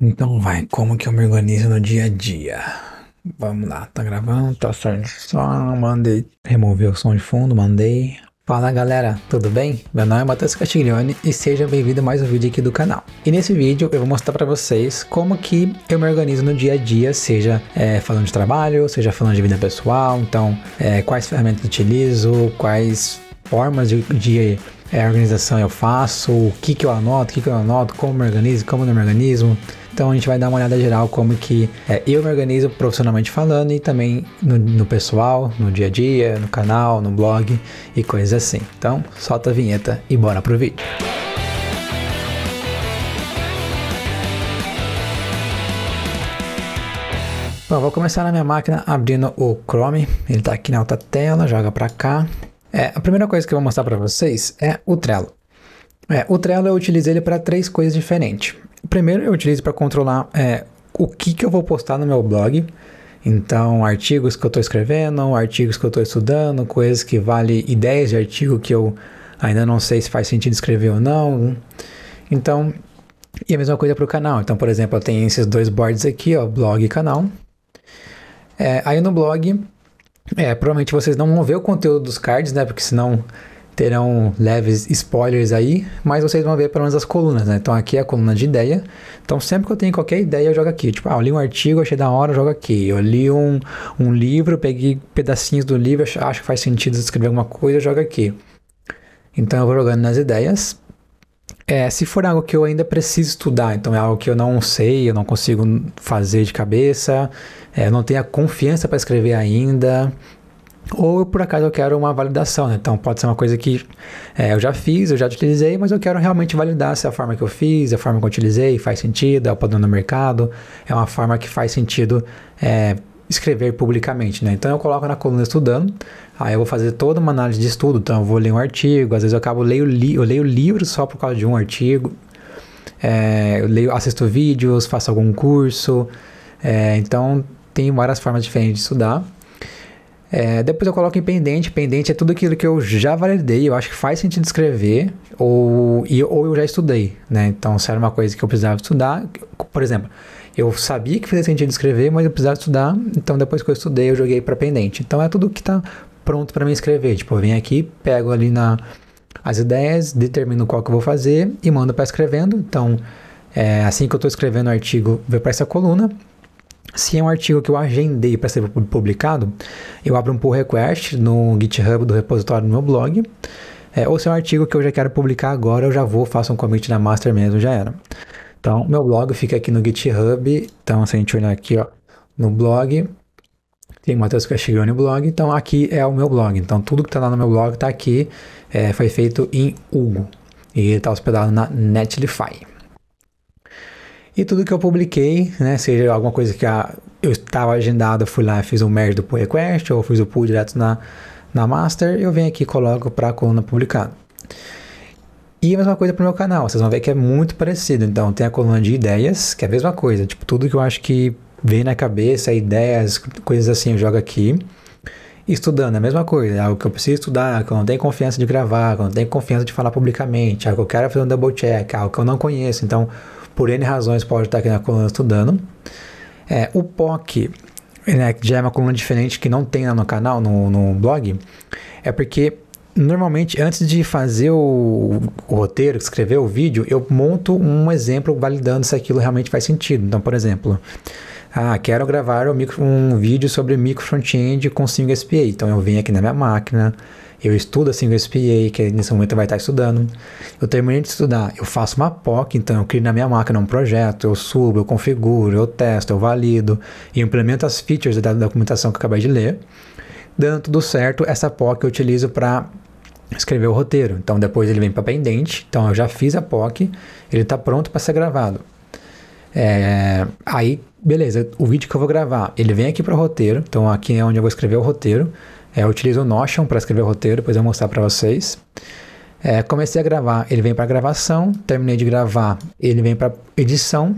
Então vai, como que eu me organizo no dia a dia? Vamos lá, tá gravando, tá saindo som, mandei remover o som de fundo, mandei. Fala galera, tudo bem? Meu nome é Matheus Castiglione e seja bem-vindo a mais um vídeo aqui do canal. E nesse vídeo eu vou mostrar pra vocês como que eu me organizo no dia a dia, seja falando de trabalho, seja falando de vida pessoal, então quais ferramentas eu utilizo, quais formas de organização eu faço, o que que eu anoto, como me organizo, como não me organizo. Então a gente vai dar uma olhada geral como que eu me organizo profissionalmente falando e também no pessoal, no dia a dia, no canal, no blog e coisas assim. Então solta a vinheta e bora pro vídeo. Bom, vou começar na minha máquina abrindo o Chrome, ele está aqui na alta tela, joga para cá. A primeira coisa que eu vou mostrar para vocês é o Trello. O Trello eu utilizo ele para três coisas diferentes. Primeiro eu utilizo para controlar o que eu vou postar no meu blog. Então, artigos que eu estou escrevendo, artigos que eu estou estudando, coisas que valem ideias de artigo que eu ainda não sei se faz sentido escrever ou não. Então, e a mesma coisa para o canal. Então, por exemplo, eu tenho esses dois boards aqui, ó, blog e canal. Aí no blog, provavelmente vocês não vão ver o conteúdo dos cards, né? Porque senão terão leves spoilers aí, mas vocês vão ver pelo menos as colunas, né? Então aqui é a coluna de ideia. Então sempre que eu tenho qualquer ideia, eu jogo aqui. Tipo, eu li um artigo, achei da hora, eu jogo aqui. Eu li um livro, peguei pedacinhos do livro, acho que faz sentido escrever alguma coisa, eu jogo aqui. Então eu vou jogando nas ideias. Se for algo que eu ainda preciso estudar, então é algo que eu não sei, eu não consigo fazer de cabeça, eu não tenho a confiança para escrever ainda, ou por acaso eu quero uma validação, né? Então pode ser uma coisa que eu já fiz, eu já utilizei, mas eu quero realmente validar se a forma que eu fiz, a forma que eu utilizei faz sentido, é o padrão do mercado, é uma forma que faz sentido escrever publicamente, né? Então eu coloco na coluna estudando, aí eu vou fazer toda uma análise de estudo, então eu vou ler um artigo, às vezes eu leio livros só por causa de um artigo, assisto vídeos, faço algum curso, então tem várias formas diferentes de estudar. Depois eu coloco em pendente. Pendente é tudo aquilo que eu já validei, eu acho que faz sentido escrever, ou eu já estudei, né? Então, se era uma coisa que eu precisava estudar, por exemplo, eu sabia que fazia sentido escrever, mas eu precisava estudar, então depois que eu estudei, eu joguei para pendente. Então, é tudo que está pronto para mim escrever. Tipo, eu venho aqui, pego ali as ideias, determino qual que eu vou fazer e mando para escrevendo. Então, assim que eu estou escrevendo o artigo, vai para essa coluna. Se é um artigo que eu agendei para ser publicado, eu abro um pull request no GitHub do repositório do meu blog. Ou se é um artigo que eu já quero publicar agora, eu já faço um commit na master mesmo, já era. Então, meu blog fica aqui no GitHub. Então, se a gente olhar aqui, ó, no blog, tem o Matheus Castiglione blog. Então, aqui é o meu blog. Então, tudo que está lá no meu blog está aqui. Foi feito em Hugo. E está hospedado na Netlify. E tudo que eu publiquei, né, seja alguma coisa que eu estava agendado, eu fui lá, fiz um merge do pull request, ou fiz o pull direto na master, eu venho aqui e coloco para a coluna publicada. E a mesma coisa para o meu canal, vocês vão ver que é muito parecido. Então tem a coluna de ideias, que é a mesma coisa, tipo, tudo que eu acho que vem na cabeça, ideias, coisas assim, eu jogo aqui. Estudando, é a mesma coisa, é algo que eu preciso estudar, que eu não tenho confiança de gravar, que eu não tenho confiança de falar publicamente, algo que eu quero fazer um double check, algo que eu não conheço, então por N razões pode estar aqui na coluna estudando. O POC, né, já é uma coluna diferente que não tem lá no canal, no blog, é porque normalmente antes de fazer o roteiro, escrever o vídeo, eu monto um exemplo validando se aquilo realmente faz sentido. Então, por exemplo, quero gravar um vídeo sobre micro front-end com Single SPA. Então eu venho aqui na minha máquina, eu estudo a Single SPA, que nesse momento vai estar estudando. Eu terminei de estudar, eu faço uma POC, então eu crio na minha máquina um projeto, eu subo, eu configuro, eu testo, eu valido, e implemento as features da documentação que eu acabei de ler. Dando tudo certo, essa POC eu utilizo para escrever o roteiro. Então depois ele vem para pendente, então eu já fiz a POC, ele está pronto para ser gravado. Aí, beleza, o vídeo que eu vou gravar, ele vem aqui para o roteiro, então aqui é onde eu vou escrever o roteiro. Eu utilizo o Notion para escrever o roteiro, depois eu vou mostrar para vocês. Comecei a gravar, ele vem para gravação, terminei de gravar, ele vem para edição,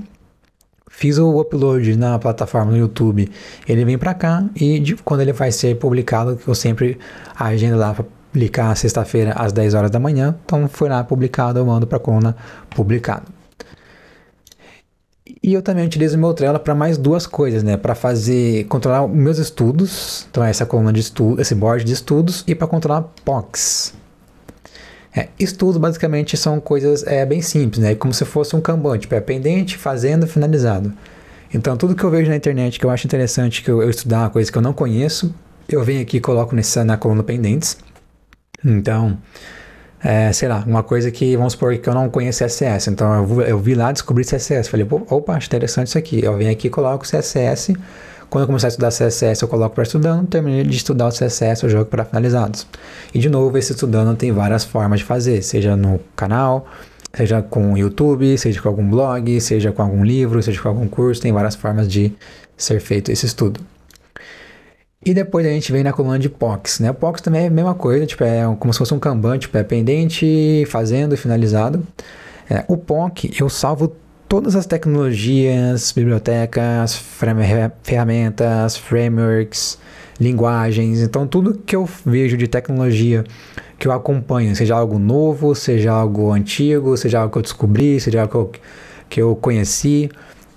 fiz o upload na plataforma no YouTube, ele vem para cá e quando ele vai ser publicado, eu sempre agendo lá para publicar sexta-feira às 10 horas da manhã, então foi lá publicado, eu mando para a coluna publicado. E eu também utilizo o meu Trello para mais duas coisas, né? Para controlar meus estudos, então essa coluna de estudo, esse board de estudos, e para controlar POCs. Estudos basicamente são coisas bem simples, né? Como se fosse um Kanban, tipo, pendente, fazendo, finalizado. Então tudo que eu vejo na internet que eu acho interessante que eu estudar, coisa que eu não conheço, eu venho aqui e coloco na coluna pendentes. Então, sei lá, uma coisa que, vamos supor que eu não conheço CSS, então eu vi lá, descobri CSS, falei, opa, acho interessante isso aqui. Eu venho aqui e coloco CSS, quando eu começar a estudar CSS eu coloco para estudando, terminei de estudar o CSS eu jogo para finalizados. E de novo, esse estudando tem várias formas de fazer, seja no canal, seja com o YouTube, seja com algum blog, seja com algum livro, seja com algum curso, tem várias formas de ser feito esse estudo. E depois a gente vem na coluna de POCs, né? POCs também é a mesma coisa, tipo, é como se fosse um Kanban, tipo, pendente, fazendo e finalizado. O POC, eu salvo todas as tecnologias, bibliotecas, ferramentas, frameworks, linguagens, então tudo que eu vejo de tecnologia que eu acompanho, seja algo novo, seja algo antigo, seja algo que eu descobri, seja algo que eu conheci,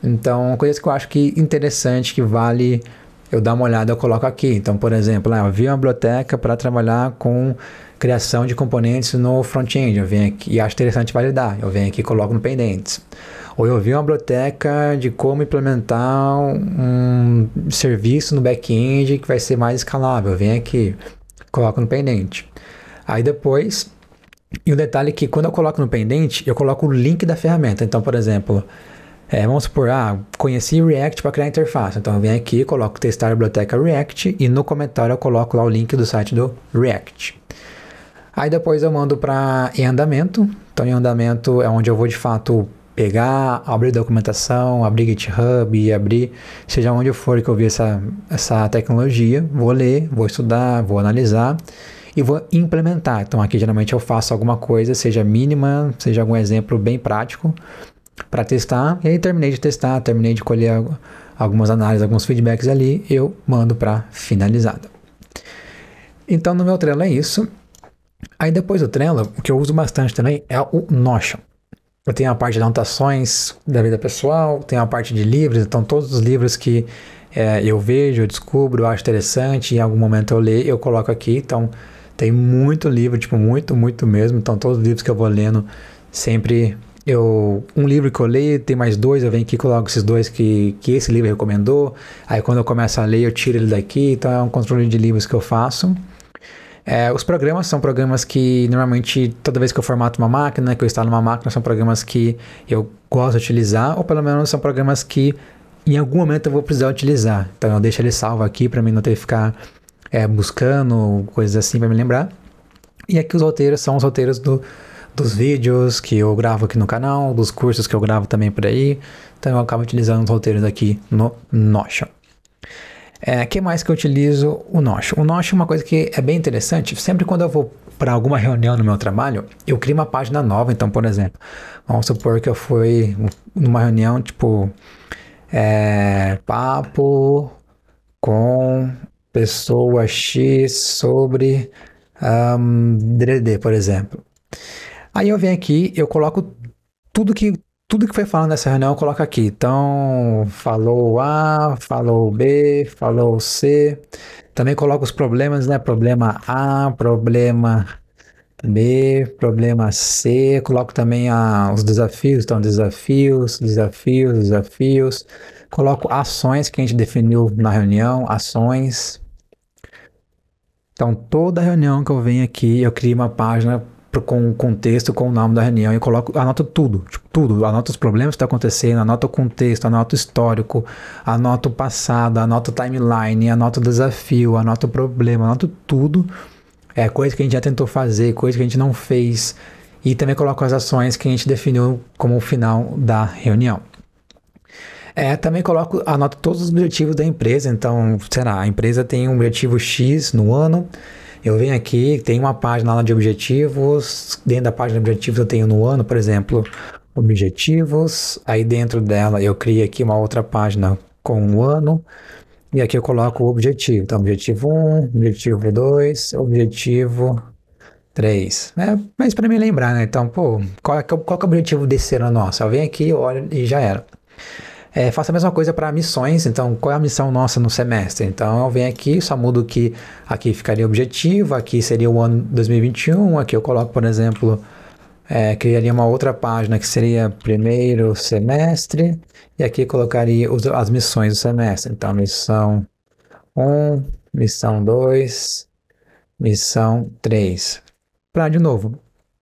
então coisas que eu acho que interessante, que vale eu dar uma olhada, eu coloco aqui. Então, por exemplo, eu vi uma biblioteca para trabalhar com criação de componentes no front-end, eu venho aqui e acho interessante validar, eu venho aqui e coloco no pendentes. Ou eu vi uma biblioteca de como implementar um serviço no back-end que vai ser mais escalável, eu venho aqui, coloco no pendente. Aí depois, e o detalhe é que quando eu coloco no pendente, eu coloco o link da ferramenta. Então, por exemplo, vamos supor, conheci React para criar interface. Então eu venho aqui, coloco testar a biblioteca React e no comentário eu coloco lá o link do site do React. Aí depois eu mando para em andamento. Então em andamento é onde eu vou de fato pegar, abrir documentação, abrir GitHub, abrir, seja onde for que eu vi essa tecnologia, vou ler, vou estudar, vou analisar e vou implementar. Então aqui geralmente eu faço alguma coisa, seja mínima, seja algum exemplo bem prático, para testar, e aí terminei de testar, terminei de colher algumas análises, alguns feedbacks ali, eu mando para finalizada. Então no meu Trello é isso. Aí depois do Trello, o que eu uso bastante também é o Notion. Eu tenho a parte de anotações da vida pessoal, tenho a parte de livros, então todos os livros que eu vejo, eu descubro, eu acho interessante, em algum momento eu leio, eu coloco aqui, então tem muito livro, tipo muito, muito mesmo, então todos os livros que eu vou lendo, sempre um livro que eu leio, tem mais dois, eu venho aqui e coloco esses dois que esse livro recomendou, aí quando eu começo a ler eu tiro ele daqui, então é um controle de livros que eu faço. Os programas são programas que normalmente toda vez que eu formato uma máquina, que eu instalo uma máquina, são programas que eu gosto de utilizar, ou pelo menos são programas que em algum momento eu vou precisar utilizar, então eu deixo ele salvo aqui para mim não ter que ficar buscando coisas assim para me lembrar. E aqui os roteiros são os roteiros dos vídeos que eu gravo aqui no canal, dos cursos que eu gravo também por aí, então eu acabo utilizando os roteiros aqui no Notion. Que mais que eu utilizo o Notion? O Notion é uma coisa que é bem interessante. Sempre quando eu vou para alguma reunião no meu trabalho, eu crio uma página nova. Então, por exemplo, vamos supor que eu fui numa reunião, tipo, papo com pessoa X sobre DDD, por exemplo. Aí eu venho aqui, eu coloco tudo que foi falado nessa reunião, eu coloco aqui. Então, falou A, falou B, falou C. Também coloco os problemas, né? Problema A, problema B, problema C. Coloco também os desafios. Então, desafios. Coloco ações que a gente definiu na reunião, ações. Então, toda reunião que eu venho aqui, eu crio uma página com o contexto, com o nome da reunião e anoto tudo, tipo, tudo, anoto os problemas que estão acontecendo, anoto o contexto, anoto o histórico, anoto o passado, anoto o timeline, anoto o desafio, anoto o problema, anoto tudo, coisa que a gente já tentou fazer, coisa que a gente não fez, e também coloco as ações que a gente definiu como o final da reunião. Também anoto todos os objetivos da empresa, então, sei lá, a empresa tem um objetivo X no ano. Eu venho aqui, tem uma página lá de objetivos, dentro da página de objetivos eu tenho no ano, por exemplo, objetivos, aí dentro dela eu crio aqui uma outra página com o ano, e aqui eu coloco o objetivo, então objetivo 1, objetivo 2, objetivo 3, mas para me lembrar, né, então, qual que é o objetivo desse ano nosso? Eu venho aqui, olho e já era. Faço a mesma coisa para missões, então qual é a missão nossa no semestre? Então eu venho aqui, só mudo que aqui ficaria objetivo, aqui seria o ano 2021, aqui eu coloco, por exemplo, criaria uma outra página que seria primeiro semestre, e aqui colocaria as missões do semestre. Então, missão 1, missão 2, missão 3. Para, de novo,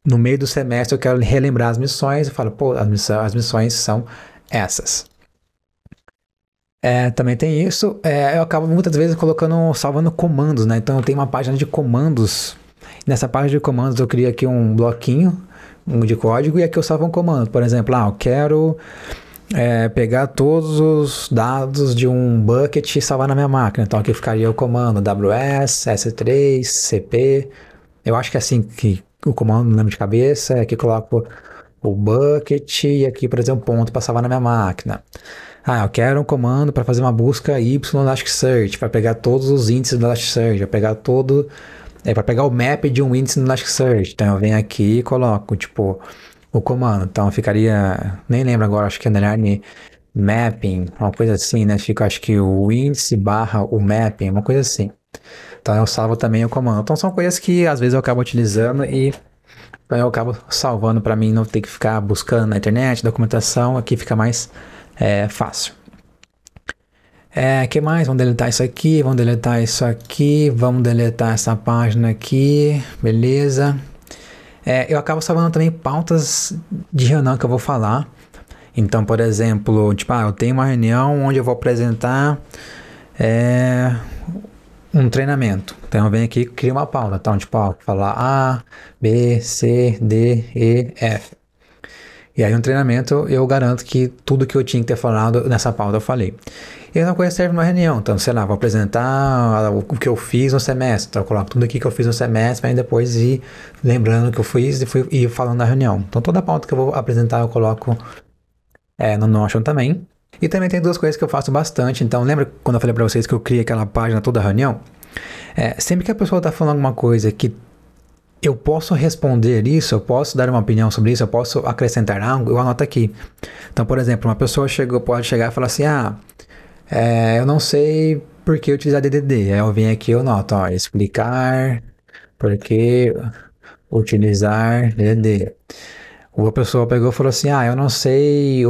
no meio do semestre eu quero relembrar as missões, eu falo, pô, as missões são essas. Também tem isso, eu acabo muitas vezes salvando comandos, né? Então eu tenho uma página de comandos, nessa página de comandos eu crio aqui um bloquinho de código e aqui eu salvo um comando, por exemplo, eu quero pegar todos os dados de um bucket e salvar na minha máquina, então aqui ficaria o comando ws, s3, cp, eu acho que é assim que o comando, não lembro de cabeça, aqui coloco o bucket e aqui, por exemplo, ponto para salvar na minha máquina. Eu quero um comando para fazer uma busca Y no Elasticsearch, para pegar todos os índices do Elasticsearch, para pegar o map de um índice no Elasticsearch. Então eu venho aqui e coloco, o comando. Então ficaria, nem lembro agora, acho que underline mapping, uma coisa assim, né? Fica, acho que o índice barra o mapping, uma coisa assim. Então eu salvo também o comando. Então são coisas que às vezes eu acabo utilizando e então eu acabo salvando para mim não ter que ficar buscando na internet, documentação, aqui fica mais fácil. Que mais? Vamos deletar isso aqui, vamos deletar isso aqui, vamos deletar essa página aqui, beleza. Eu acabo salvando também pautas de reunião que eu vou falar. Então, por exemplo, eu tenho uma reunião onde eu vou apresentar um treinamento. Então eu venho aqui e crio uma pauta. Então, falar A, B, C, D, E, F. E aí, no treinamento, eu garanto que tudo que eu tinha que ter falado nessa pauta eu falei. E a mesma coisa serve numa reunião. Então, sei lá, vou apresentar o que eu fiz no semestre. Então, eu coloco tudo aqui que eu fiz no semestre, para depois ir lembrando o que eu fiz e falando na reunião. Então, toda a pauta que eu vou apresentar, eu coloco no Notion também. E também tem duas coisas que eu faço bastante. Então, lembra quando eu falei para vocês que eu criei aquela página toda a reunião? Sempre que a pessoa está falando alguma coisa que eu posso responder isso, eu posso dar uma opinião sobre isso, eu posso acrescentar algo, eu anoto aqui. Então, por exemplo, uma pessoa pode chegar e falar assim, eu não sei por que utilizar DDD. Aí eu venho aqui e eu noto, explicar por que utilizar DDD. Uma pessoa pegou e falou assim, eu não sei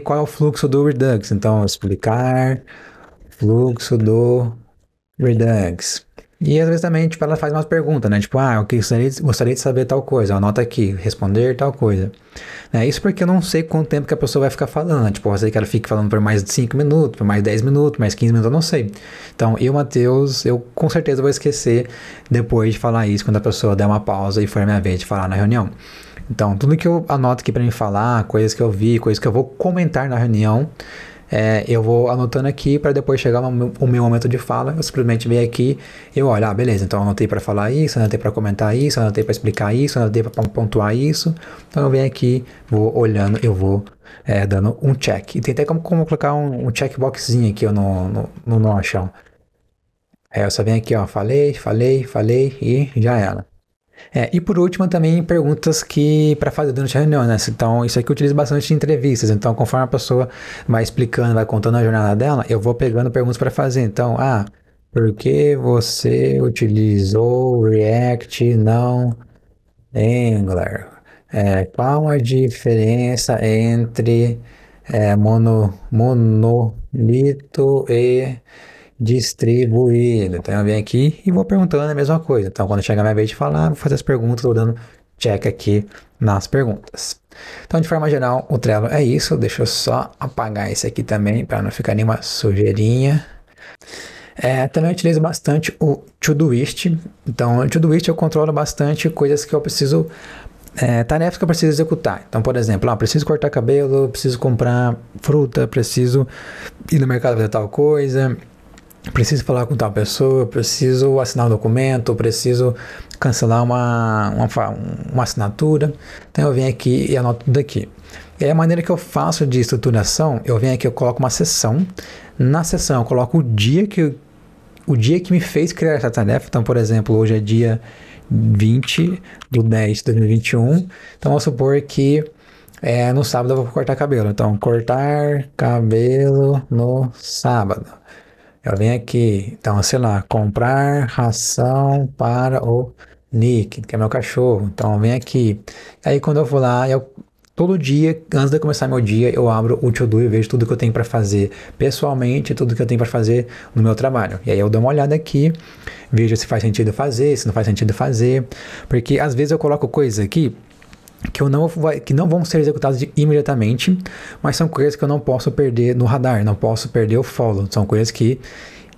qual é o fluxo do Redux. Então, explicar fluxo do Redux. E às vezes também, ela faz umas perguntas, né? Eu gostaria de saber tal coisa. Anota aqui, responder tal coisa. Isso porque eu não sei quanto tempo que a pessoa vai ficar falando. Pode ser que ela fique falando por mais de 5 minutos, por mais 10 minutos, mais 15 minutos, eu não sei. Então, Matheus, eu com certeza vou esquecer depois de falar isso, quando a pessoa der uma pausa e for a minha vez de falar na reunião. Então, tudo que eu anoto aqui para mim falar, coisas que eu vi, coisas que eu vou comentar na reunião, eu vou anotando aqui para depois chegar o meu momento de fala, eu simplesmente venho aqui e eu olho, beleza, então eu anotei para falar isso, anotei para comentar isso, anotei para explicar isso, anotei para pontuar isso, então eu venho aqui, vou olhando, eu vou dando um check, e tem até como colocar um checkboxzinho aqui no Notion. Eu só venho aqui, falei e já era. E por último também perguntas para fazer durante a reunião, né? Então isso aqui eu utilizo bastante em entrevistas, então conforme a pessoa vai explicando, vai contando a jornada dela, eu vou pegando perguntas para fazer. Então, por que você utilizou React não Angular? Qual a diferença entre monolito e distribuído? Então eu venho aqui e vou perguntando a mesma coisa. Então quando chegar a minha vez de falar, vou fazer as perguntas, vou dando check aqui nas perguntas. Então de forma geral, o Trello é isso. Deixa eu só apagar esse aqui também para não ficar nenhuma sujeirinha. Também eu utilizo bastante o Todoist. Então o Todoist eu controlo bastante coisas que eu preciso, tarefas que eu preciso executar. Então, por exemplo, preciso cortar cabelo, preciso comprar fruta, preciso ir no mercado fazer tal coisa, preciso falar com tal pessoa, preciso assinar um documento, preciso cancelar uma assinatura. Então eu venho aqui e anoto tudo aqui. E aí a maneira que eu faço de estruturação, eu venho aqui, eu coloco uma sessão. Na sessão eu coloco o dia que me fez criar essa tarefa. Então, por exemplo, hoje é dia 20 de 10 de 2021. Então, vamos supor que No sábado eu vou cortar cabelo. Então, cortar cabelo no sábado. Eu venho aqui, então, sei lá, comprar ração para o Nick, que é meu cachorro. Então, eu venho aqui. Aí, quando eu vou lá, todo dia, antes de começar meu dia, eu abro o To-Do e vejo tudo que eu tenho para fazer pessoalmente, tudo que eu tenho para fazer no meu trabalho. E aí, eu dou uma olhada aqui, vejo se faz sentido fazer, se não faz sentido fazer. Porque, às vezes, eu coloco coisas aqui que não vão ser executadas imediatamente, mas são coisas que eu não posso perder no radar, não posso perder o follow. São coisas que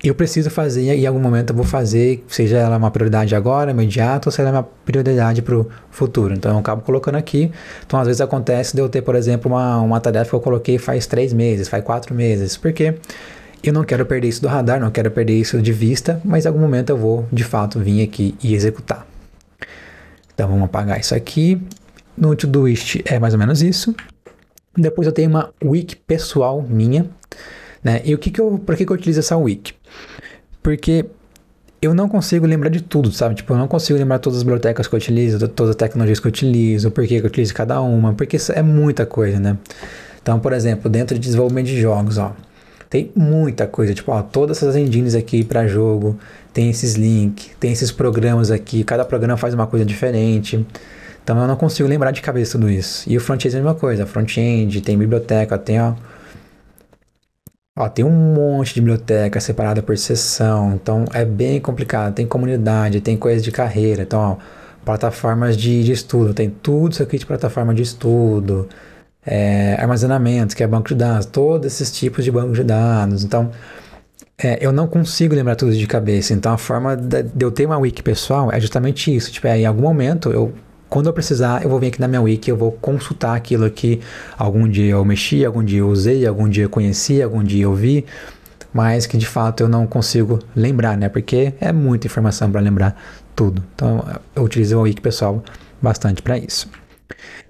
eu preciso fazer e em algum momento eu vou fazer, seja ela uma prioridade agora, imediata, ou seja ela uma prioridade para o futuro. Então eu acabo colocando aqui. Então às vezes acontece de eu ter, por exemplo, uma tarefa que eu coloquei faz 3 meses, faz 4 meses, porque eu não quero perder isso do radar, não quero perder isso de vista, mas em algum momento eu vou, de fato, vir aqui e executar. Então vamos apagar isso aqui. No Todoist é mais ou menos isso. Depois eu tenho uma wiki pessoal minha, né? E por que eu utilizo essa wiki? Porque eu não consigo lembrar de tudo, sabe? Tipo, eu não consigo lembrar todas as bibliotecas que eu utilizo, todas as tecnologias que eu utilizo, por que eu utilizo cada uma, porque isso é muita coisa, né? Então, por exemplo, dentro de desenvolvimento de jogos, ó, tem muita coisa, tipo, ó, todas essas engines aqui para jogo, tem esses links, tem esses programas aqui, cada programa faz uma coisa diferente. Então eu não consigo lembrar de cabeça tudo isso. E o front-end é a mesma coisa. Front-end, tem biblioteca, tem um monte de biblioteca separada por seção. Então é bem complicado. Tem comunidade, tem coisa de carreira. Então, ó, plataformas de estudo. Tem tudo isso aqui de plataforma de estudo. Armazenamento, que é banco de dados. Todos esses tipos de banco de dados. Então, eu não consigo lembrar tudo de cabeça. Então a forma de eu ter uma wiki pessoal é justamente isso. Tipo, em algum momento quando eu precisar, eu vou vir aqui na minha wiki, eu vou consultar aquilo que algum dia eu mexi, algum dia eu usei, algum dia eu conheci, algum dia eu vi, mas que de fato eu não consigo lembrar, né? Porque é muita informação para lembrar tudo. Então eu utilizo o wiki pessoal bastante para isso.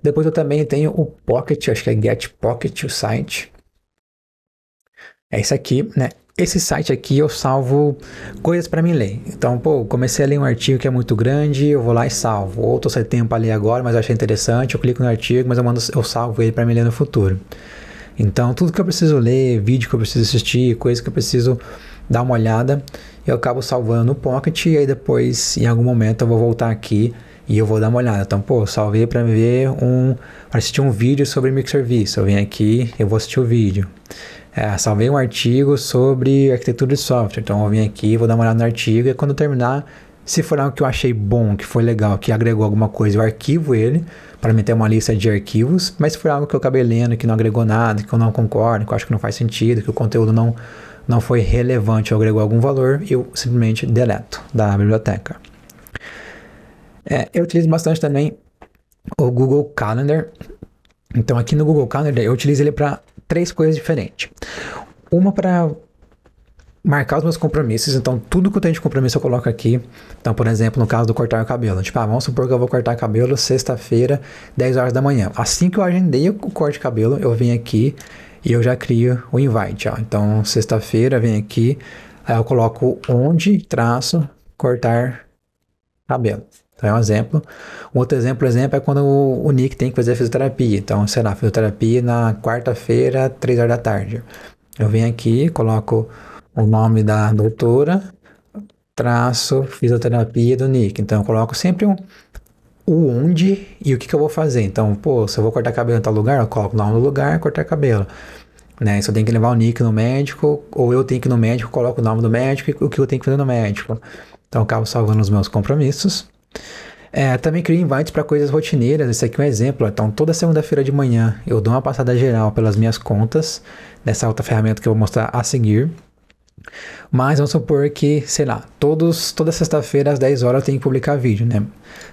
Depois eu também tenho o Pocket, acho que é Get Pocket, o site. É isso aqui, né? Esse site aqui eu salvo coisas para mim ler. Então, comecei a ler um artigo que é muito grande, eu vou lá e salvo. Ou tô sem tempo para ler agora, mas eu achei interessante, eu clico no artigo, mas eu salvo ele para me ler no futuro. Então, tudo que eu preciso ler, vídeo que eu preciso assistir, coisa que eu preciso dar uma olhada, eu acabo salvando no Pocket e aí depois, em algum momento, eu vou voltar aqui e eu vou dar uma olhada. Então, salvei para assistir um vídeo sobre microserviço. Eu venho aqui, eu vou assistir o vídeo. Salvei um artigo sobre arquitetura de software, então eu vim aqui, vou dar uma olhada no artigo e quando eu terminar, se for algo que eu achei bom, que foi legal, que agregou alguma coisa, eu arquivo ele para me ter uma lista de arquivos, mas se for algo que eu acabei lendo, que não agregou nada, que eu não concordo, que eu acho que não faz sentido, que o conteúdo não foi relevante ou agregou algum valor, eu simplesmente deleto da biblioteca. Eu utilizo bastante também o Google Calendar. Então aqui no Google Calendar eu utilizo ele para 3 coisas diferentes. Uma para marcar os meus compromissos, então tudo que eu tenho de compromisso eu coloco aqui. Então, por exemplo, no caso do cortar o cabelo, tipo, vamos supor que eu vou cortar cabelo sexta-feira, 10 horas da manhã. Assim que eu agendei o corte de cabelo, eu venho aqui e eu já crio o invite, ó. Então, sexta-feira, vem aqui, aí eu coloco onde, cortar cabelo. Então é um exemplo. Um outro exemplo é quando o Nick tem que fazer fisioterapia. Então, sei lá, fisioterapia na quarta-feira, 3 horas da tarde. Eu venho aqui, coloco o nome da doutora, fisioterapia do Nick. Então, eu coloco sempre o onde e o que eu vou fazer. Então, se eu vou cortar cabelo em tal lugar, eu coloco o nome do lugar, cortar cabelo. Né? Se eu tenho que levar o Nick no médico, ou eu tenho que ir no médico, coloco o nome do médico e o que eu tenho que fazer no médico. Então, eu acabo salvando os meus compromissos. Também crio invites para coisas rotineiras. Esse aqui é um exemplo. Então, toda segunda-feira de manhã eu dou uma passada geral pelas minhas contas nessa outra ferramenta que eu vou mostrar a seguir. Mas vamos supor que, sei lá, toda sexta-feira às 10 horas eu tenho que publicar vídeo, né?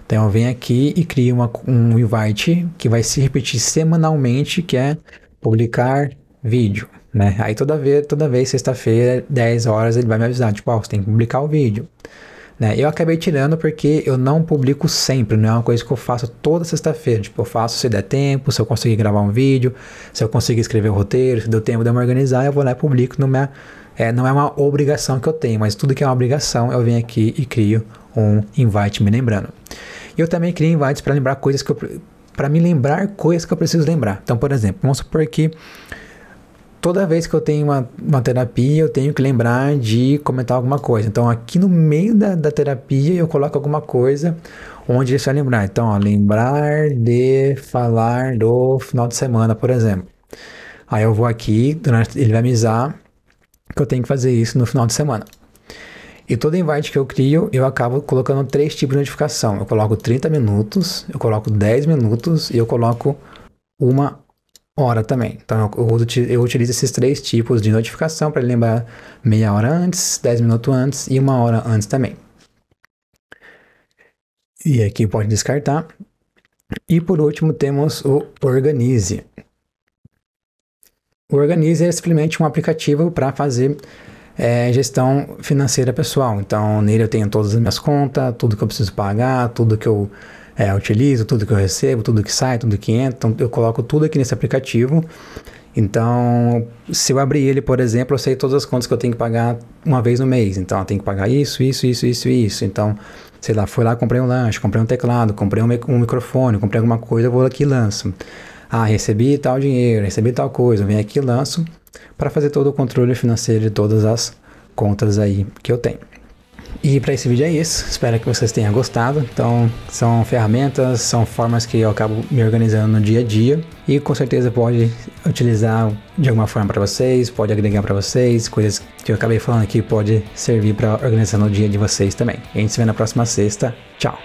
Então eu venho aqui e crio um invite que vai se repetir semanalmente, que é publicar vídeo, né? Aí toda vez sexta-feira, 10 horas, ele vai me avisar, tipo, você tem que publicar o vídeo. Né? Eu acabei tirando porque eu não publico sempre, não é uma coisa que eu faço toda sexta-feira. Tipo, eu faço se der tempo, se eu conseguir gravar um vídeo, se eu conseguir escrever o roteiro, se deu tempo de eu me organizar, eu vou lá e publico. Não é uma obrigação que eu tenho, mas tudo que é uma obrigação, eu venho aqui e crio um invite me lembrando. Eu também crio invites para lembrar coisas para me lembrar coisas que eu preciso lembrar. Então, por exemplo, vamos supor que toda vez que eu tenho uma terapia, eu tenho que lembrar de comentar alguma coisa. Então, aqui no meio da terapia, eu coloco alguma coisa onde isso vai lembrar. Então, ó, lembrar de falar do final de semana, por exemplo. Aí eu vou aqui, ele vai me avisar que eu tenho que fazer isso no final de semana. E todo invite que eu crio, eu acabo colocando 3 tipos de notificação. Eu coloco 30 minutos, eu coloco 10 minutos e eu coloco 1 hora também. Então eu utilizo esses 3 tipos de notificação para lembrar meia hora antes, 10 minutos antes e 1 hora antes também. E aqui pode descartar. E por último temos o Organize. O Organize é simplesmente um aplicativo para fazer gestão financeira pessoal. Então nele eu tenho todas as minhas contas, tudo que eu preciso pagar, tudo que eu utilizo, tudo que eu recebo, tudo que sai, tudo que entra. Então eu coloco tudo aqui nesse aplicativo. Então se eu abrir ele, por exemplo, eu sei todas as contas que eu tenho que pagar uma vez no mês. Então eu tenho que pagar isso. Então, sei lá, fui lá, comprei um lanche, comprei um teclado, comprei um microfone, comprei alguma coisa, eu vou aqui e lanço. Ah, recebi tal dinheiro, recebi tal coisa, eu venho aqui e lanço para fazer todo o controle financeiro de todas as contas aí que eu tenho. E para esse vídeo é isso, espero que vocês tenham gostado. Então são ferramentas, são formas que eu acabo me organizando no dia a dia e com certeza pode utilizar de alguma forma para vocês, pode agregar para vocês, coisas que eu acabei falando aqui pode servir para organizar no dia de vocês também. E a gente se vê na próxima sexta, tchau!